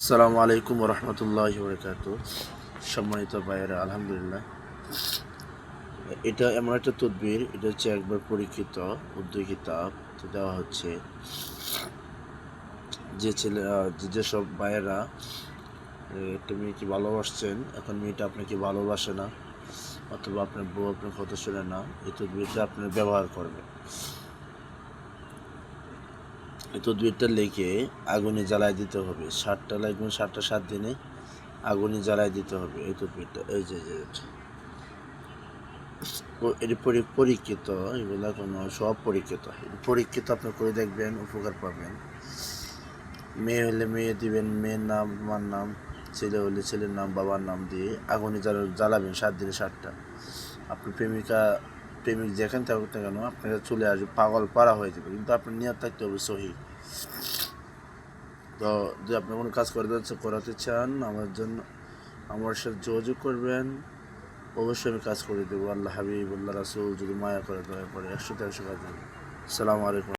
আসসালামু আলাইকুম রহমতুল্লাহ বরকাত। সম্মানিত ভাইয়েরা, আলহামদুলিল্লাহ, এটা এমন একটা তদবির, এটা হচ্ছে একবার পরীক্ষিত উর্দু কিতাব দেওয়া হচ্ছে। যে ছেলে যেসব ভাইয়েরা একটা মেয়েকে ভালোবাসছেন, এখন মেয়েটা আপনাকে ভালোবাসে না, অথবা আপনার বউ আপনার কথা শোনে না, এই তদবিরটা আপনার ব্যবহার করবেন। এই তদবিরটা লিখে আগুনে জ্বালায় দিতে হবে। 7টা লাগবেন, 7টা 7 দিনে আগুনে জ্বালায় দিতে হবে এই তদবিরটা। এই যে এটি পরীক্ষিত, এগুলা কোনো সব পরীক্ষিত। পরীক্ষিত আপনি করে দেখবেন, উপকার পাবেন। মেয়ে হলে মেয়ে দিবেন, মেয়ের নাম মার নাম, ছেলে হলে ছেলের নাম বাবার নাম দিয়ে আগুনে জ্বালাবেন 7 দিনে 7টা। আপনার প্রেমিক যেখানে থাকুক না কেন আপনার চলে আসবে, পাগল পাড়া হয়ে যাবে, কিন্তু আপনার নিয়ত থাকতে হবে সহি। তো যদি আপনি কোনো কাজ করাতে চান, আমার সাথে যোগাযোগ করবেন, অবশ্যই আমি কাজ করে দেবো। আল্লাহ হাবিব, আল্লাহ রাসূল যদি মায়া করে দয়া করে 100 কাজ দেবো। আসসালামু আলাইকুম।